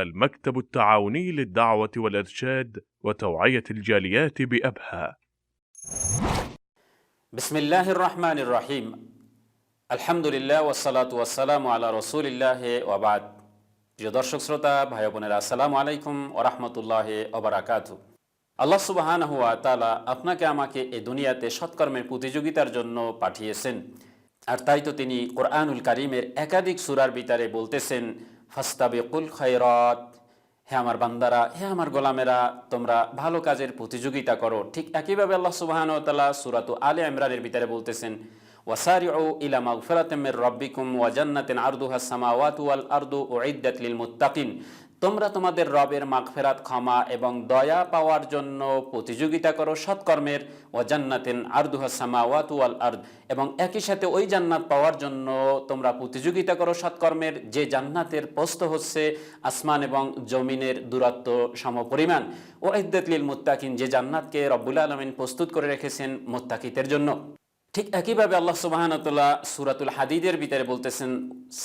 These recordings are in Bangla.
المكتب التعاوني للدعوة والإرشاد وتوعية الجاليات بأبها. بسم الله الرحمن الرحيم. الحمد لله والصلاة والسلام على رسول الله وبعد। প্রিয় দর্শক শ্রোতা ভাই বোনেরা, আসসালামু আলাইকুম ওয়া রাহমাতুল্লাহি ওয়া বারাকাতুহু। আল্লাহ সুবহানাহু ওয়া তাআলা আপনাকে আমাকে এই দুনিয়াতে সৎকর্মের প্রতিযোগিতার জন্য পাঠিয়েছেন, আর তাই তো তিনি কোরআনুল কারীমের একাধিক সূরার ভিতরে বলতেছেন, ফাস্তাবিকুল খায়রাত, হে আমার বান্দারা, হে আমার গোলামেরা, তোমরা ভালো কাজের প্রতিযোগিতা করো। ঠিক একইভাবে আল্লাহ সুবহানাহু ওয়া তাআলা সূরাত আলে ইমরানের ভিতরে বলতেছেন, ওয়াসারিউ ইলা মাগফিরাতিম মির রাব্বিকুম ওয়া জান্নাতিন আরদুহাস সামাওয়াতু ওয়াল আরদু উইদ্দাত লিল মুত্তাকিন, তোমরা তোমাদের রবের মাগফিরাত, ক্ষমা এবং দয়া পাওয়ার জন্য প্রতিযোগিতা করো সৎকর্মের। ওয়া জান্নাতিন আরদুহাস সামাওয়াতু ওয়াল আরদ, এবং একই সাথে ওই জান্নাত পাওয়ার জন্য তোমরা প্রতিযোগিতা করো সৎকর্মের, যে জান্নাতের প্রস্থ হচ্ছে আসমান এবং জমিনের দূরত্ব সমপরিমাণ। উইদ্দাত লিল মুত্তাকিন, যে জান্নাতকে রব্বুল আলামিন প্রস্তুত করে রেখেছেন মুত্তাকিদের জন্য। ঠিক একইভাবে আল্লাহ সুবহানাহু ওয়া তাআলা সূরাতুল হাদীদের ভিতরে বলতেছেন,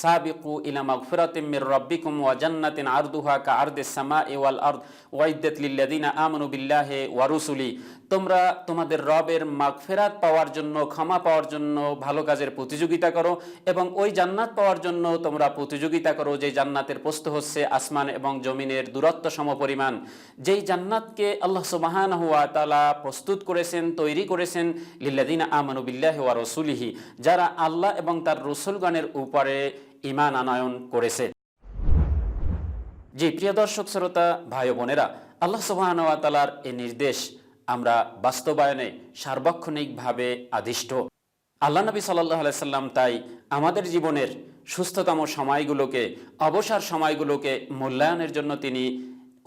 সাবিকু ইলা মাগফিরাতিম মির রাব্বিকুম ওয়া জান্নাতিন আরদুহা কাআরদিস সামাই ওয়াল আরদ উইদ্দাত লিল্লাযিনা আমানু বিল্লাহি ওয়া রুসুলি, তোমরা তোমাদের রবের মাগফিরাত পাওয়ার জন্য, ক্ষমা পাওয়ার জন্য ভালো কাজের প্রতিযোগিতা করো, এবং ওই জান্নাত পাওয়ার জন্য তোমরা প্রতিযোগিতা করো যে জান্নাতের প্রস্থ হচ্ছে আসমান এবং জমিনের দূরত্ব সমপরিমাণ। যেই জান্নাতকে আল্লাহ সুবহানাহু ওয়া তাআলা প্রস্তুত করেছেন, তৈরি করেছেন লিল্লাযিনা আমানু বিল্লাহি ওয়া রাসূলিহি, যারা আল্লাহ এবং তার রাসূলগণের উপরে ঈমান আনয়ন করেছে। জি প্রিয় দর্শক শ্রোতা ভাই বোনেরা, আল্লাহ সুবহানাহু ওয়া তাআলার এই নির্দেশ আমরা বাস্তবায়নে সার্বক্ষণিকভাবে আদিষ্ট। আল্লাহ নবী সাল্লাল্লাহু আলাইহি সাল্লাম তাই আমাদের জীবনের সুস্থতম সময়গুলোকে, অবসর সময়গুলোকে মূল্যায়নের জন্য তিনি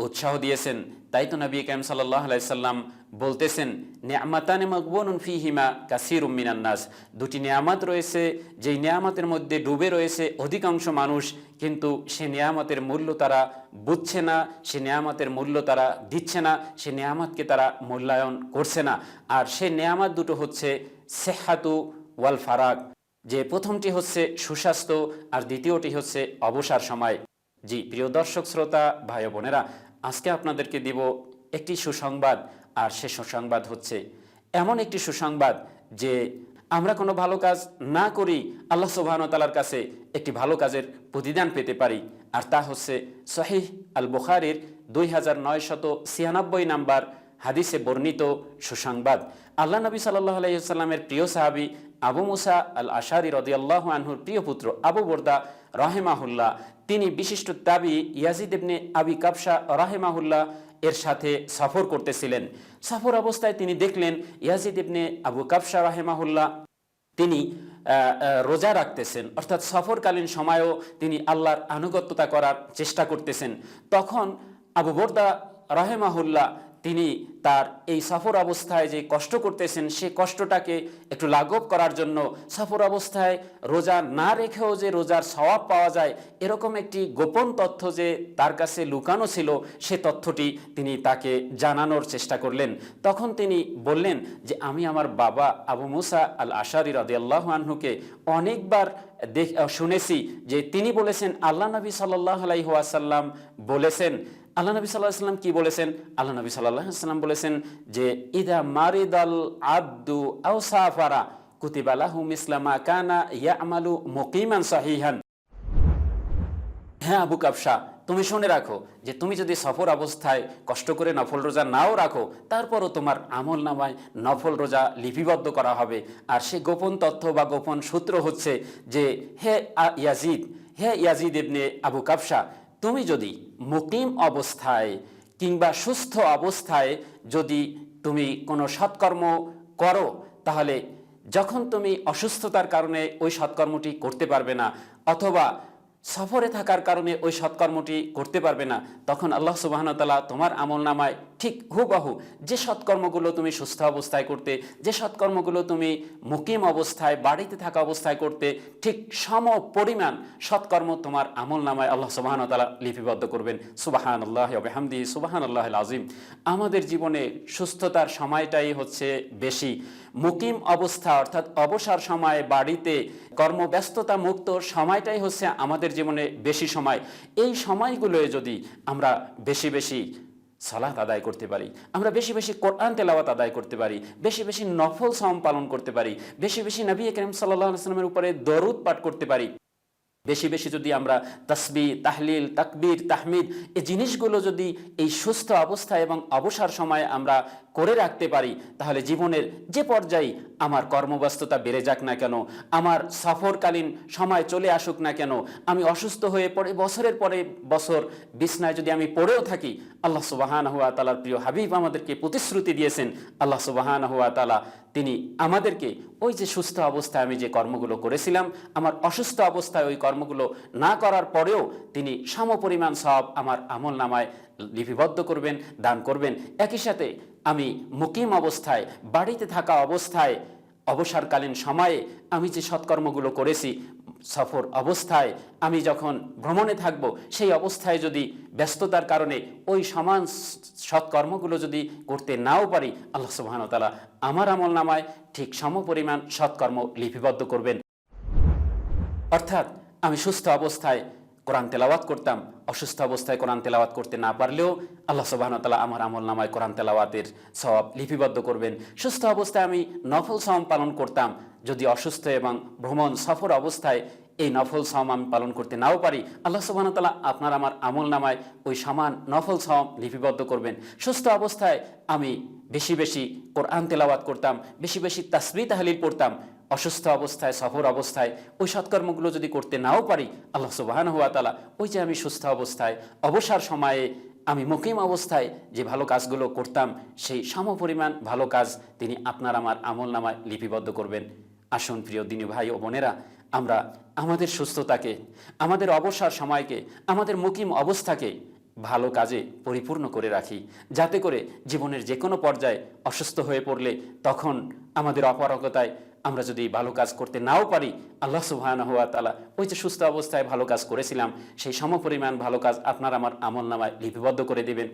উৎসাহ দিয়েছেন। তাই তো নবী কারীম সাল্লাল্লাহু আলাইহি সাল্লাম বলতেছেন, নি'মাতানি মাগবুনুন ফীহিমা কাসীরুম মিনান নাস, দুটি নিয়ামত রয়েছে, যেই নিয়ামতের মধ্যে ডুবে রয়েছে অধিকাংশ মানুষ, কিন্তু সে নিয়ামতের মূল্য তারা বুঝছে না, সে নিয়ামতের মূল্য তারা দিচ্ছে না, সে নিয়ামতকে তারা মূল্যায়ন করছে না। আর সে নিয়ামত দুটো হচ্ছে সিহহাতু ওয়াল ফারাগ, যে প্রথমটি হচ্ছে সুস্বাস্থ্য আর দ্বিতীয়টি হচ্ছে অবসর সময়। জি প্রিয় দর্শক শ্রোতা ভাই বোনেরা, আজকে আপনাদেরকে দিব একটি সুসংবাদ, আর সে সুসংবাদ হচ্ছে এমন একটি সুসংবাদ যে আমরা কোনো ভালো কাজ না করি আল্লাহ সুবহানাহু ওয়া তাআলার কাছে একটি ভালো কাজের প্রতিদান পেতে পারি, আর তা হচ্ছে সহিহ আল বুখারীর 2996 নাম্বার হাদিসে বর্ণিত সুসংবাদ। আল্লাহ নবী সাল্লাল্লাহু আলাইহি ওয়াসাল্লামের প্রিয় সাহাবী আবু মুসা আল আশারি রাদিয়াল্লাহু আনহুর প্রিয় পুত্র আবু বর্দা রাহিমাহুল্লাহ, তিনি বিশিষ্ট তাবি ইয়াজিদ ইবনে আবি কাবশা রাহিমাহুল্লাহ এর সাথে সফর করতেছিলেন। সফর অবস্থায় তিনি দেখলেন ইয়াজিদ ইবনে আবু কাবশা রাহিমাহুল্লাহ তিনি রোজা রাখতেছেন, অর্থাৎ সফরকালীন সময়েও তিনি আল্লাহর আনুগত্যতা করার চেষ্টা করতেছেন। তখন আবু বর্দা রাহিমাহুল্লাহ তিনি তার এই সফর অবস্থায় যে কষ্ট করতেছেন, সে কষ্টটাকে একটু লাঘব করার জন্য সফর অবস্থায় রোজা না রেখেও যে রোজার সওয়াব পাওয়া যায়, এরকম একটি গোপন তথ্য যে তার কাছে লুকানো ছিল, সে তথ্যটি তিনি তাকে জানানোর চেষ্টা করলেন। তখন তিনি বললেন যে, আমি আমার বাবা আবু মুসা আল আশারি রাদিয়াল্লাহু আনহুকে অনেকবার শুনেছি যে তিনি বলেছেন, আল্লাহ নবী সাল্লাল্লাহু আলাইহি ওয়াসাল্লাম বলেছেন। আল্লাহ নবী সাল্লাল্লাহু আলাইহি ওয়াসাল্লাম কি বলেছেন? আল্লাহ নবী সাল্লাল্লাহু আলাইহি ওয়াসাল্লাম বলেছেন যে, ইদা মারিদাল আবদু আও সাফারা কুতিবা লাহু মিসলা মা কানা ইয়ামালু মুকিমান সাহিহান। হ্যাঁ আবু কাবশা, তুমি শুনে রাখো যে তুমি যদি সফর অবস্থায় কষ্ট করে নফল রোজা নাও রাখো, তারপরও তোমার আমল নামায় নফল রোজা লিপিবদ্ধ করা হবে। আর সে গোপন তথ্য বা গোপন সূত্র হচ্ছে যে, হে ইয়াজিদ ইবনে আবু কাবশা, তুমি যদি মুকিম অবস্থায় কিংবা সুস্থ অবস্থায় যদি তুমি কোনো সৎকর্ম করো, তাহলে যখন তুমি অসুস্থতার কারণে ওই সৎকর্মটি করতে পারবে না, অথবা সফরে থাকার কারণে ওই সৎকর্মটি করতে পারবে না, তখন আল্লাহ সুবহানাহু ওয়া তাআলা তোমার আমলনামায় ঠিক হুবহু যে সৎকর্মগুলো তুমি সুস্থ অবস্থায় করতে, যে সৎকর্মগুলো তুমি মুকিম অবস্থায় বাড়িতে থাকা অবস্থায় করতে, ঠিক সম পরিমাণ সৎকর্ম তোমার আমলনামায় আল্লাহ সুবহানাহু ওয়া তাআলা লিপিবদ্ধ করবেন। সুবহানাল্লাহি ওয়া বিহামদিহি সুবহানাল্লাহিল আযীম। আমাদের জীবনে সুস্থতার সময়টাই হচ্ছে বেশি। মুকিম অবস্থা অর্থাৎ অবসর সময়, বাড়িতে কর্মব্যস্ততা মুক্ত সময়টাই হচ্ছে আমাদের জীবনে বেশি সময়। এই সময়গুলোয় যদি আমরা বেশি বেশি সালাত আদায় করতে পারি, আমরা বেশি বেশি কোরআন তেলাওয়াত আদায় করতে পারি, বেশি বেশি নফল সাওম পালন করতে পারি, বেশি বেশি নবী করিম সাল্লাল্লাহু আলাইহি ওয়াসাল্লামের উপরে দরুদ পাঠ করতে পারি, বেশি বেশি যদি আমরা তাসবিহ, তাহলিল, তাকবীর, তাহমিদ এই জিনিসগুলো যদি এই সুস্থ অবস্থায় এবং অবসর সময়ে আমরা করে রাখতে পারি, তাহলে জীবনের যে পর্যায়ে আমার কর্মব্যস্ততা বেড়ে যাক না কেন, আমার সফরকালীন সময় চলে আসুক না কেন, আমি অসুস্থ হয়ে পড়ে বছরের পরে বছর বিছনায় যদি আমি পড়েও থাকি, আল্লাহ সুবহানাহু ওয়া তাআলার প্রিয় হাবিব আমাদেরকে প্রতিশ্রুতি দিয়েছেন, আল্লাহ সুবহানাহু ওয়া তাআলা তিনি আমাদেরকে ওই যে সুস্থ অবস্থায় আমি যে কর্মগুলো করেছিলাম, আমার অসুস্থ অবস্থায় ওই কর্মগুলো না করার পরেও তিনি সমপরিমাণ সওয়াব আমার আমলনামায় লিপিবদ্ধ করবেন, দান করবেন। একই সাথে আমি মুকিম অবস্থায় বাড়িতে থাকা অবস্থায় অবসরকালীন সময়ে আমি যে সৎকর্মগুলো করেছি, সফর অবস্থায় আমি যখন ভ্রমণে থাকব, সেই অবস্থায় যদি ব্যস্ততার কারণে ওই সমান সৎকর্মগুলো যদি করতে নাও পারি, আল্লাহ সুবহানাহু ওয়া তাআলা আমার আমলনামায় ঠিক সমপরিমাণ সৎকর্ম লিপিবদ্ধ করবেন। অর্থাৎ আমি সুস্থ অবস্থায় কোরআন তেলাওয়াত করতাম, অসুস্থ অবস্থায় কোরআন তেলাওয়াত করতে না পারলেও আল্লাহ সুবহানাহু ওয়া তাআলা আমার আমলনামায় কোরআন তেলাওয়াতের সওয়াব লিপিবদ্ধ করবেন। সুস্থ অবস্থায় আমি নফল সাওম পালন করতাম, যদি অসুস্থ এবং ভ্রমণ সফর অবস্থায় এই নফল সাওম আমি পালন করতে নাও পারি, আল্লাহ সুবহানাহু ওয়া তাআলা আপনার আমার আমলনামায় ওই সমান নফল সাওম লিপিবদ্ধ করবেন। সুস্থ অবস্থায় আমি বেশি বেশি কোরআন তেলাওয়াত করতাম, বেশি বেশি তাসবিহ তাহলিল পড়তাম, অসুস্থ অবস্থায় সফর অবস্থায় ওই সৎকর্মগুলো যদি করতে নাও পারি, আল্লাহ সুবহানাহু ওয়া তাআলা ওই যে আমি সুস্থ অবস্থায় অবসর সময়ে আমি মুকিম অবস্থায় যে ভালো কাজগুলো করতাম, সেই সমপরিমাণ ভালো কাজ তিনি আপনার আমার আমলনামায় লিপিবদ্ধ করবেন। আসুন প্রিয় দিনী ভাই ও বোনেরা, আমরা আমাদের সুস্থতাকে, আমাদের অবসর সময়কে, আমাদের মুকিম অবস্থাকে ভালো কাজে পরিপূর্ণ করে রাখি, যাতে করে জীবনের যে কোনো পর্যায়ে অসুস্থ হয়ে পড়লে তখন আমাদের অপারগতায় আমরা যদি ভালো কাজ করতে নাও পারি, আল্লাহ সুবহানাহু ওয়া তাআলা ওই যে সুস্থ অবস্থায় ভালো কাজ করেছিলাম সেই সমপরিমাণ ভালো কাজ আপনার আমার আমলনামায় লিপিবদ্ধ করে দেবেন।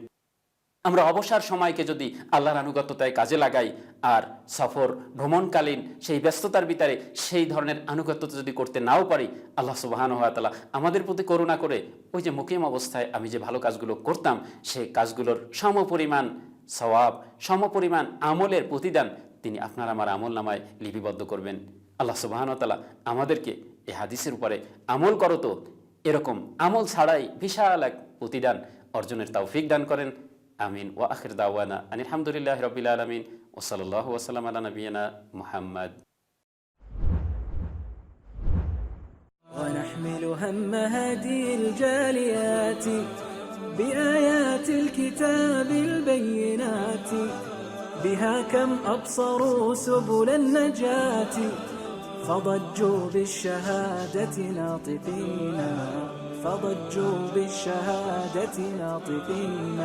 আমরা অবসর সময়কে যদি আল্লাহর আনুগত্যতায় কাজে লাগাই, আর সফর ভ্রমণকালীন সেই ব্যস্ততার ভিতরে সেই ধরনের আনুগত্যতা যদি করতে নাও পারি, আল্লাহ সুবহানাহু ওয়া তাআলা আমাদের প্রতি করুণা করে ওই যে মুকিম অবস্থায় আমি যে ভালো কাজগুলো করতাম, সেই কাজগুলোর সমপরিমাণ সওয়াব, সমপরিমাণ আমলের প্রতিদান তিনি আপনার আমার আমলনামায় লিপিবদ্ধ করবেন। আল্লাহ সুবহানাহু ওয়া তাআলা আমাদেরকে এই হাদিসের উপরে আমল করো, তো এরকম আমল ছাড়াই বিশাল এক প্রতিদান অর্জনের তৌফিক দান করেন। আমিন। ওয়া আখির দাওয়ানা আনিল হামদুলিল্লাহি রাব্বিল আলামিন ওয়া সাল্লাল্লাহু ওয়া সাল্লাম আলা নাবিয়িনা মুহাম্মদ। ونحمل هم هدي الجاليات بآيات الكتاب البينات بها كم أبصروا سبل النجاة فضجوا بالشهادة ناطقين فضجوا بالشهادة ناطقين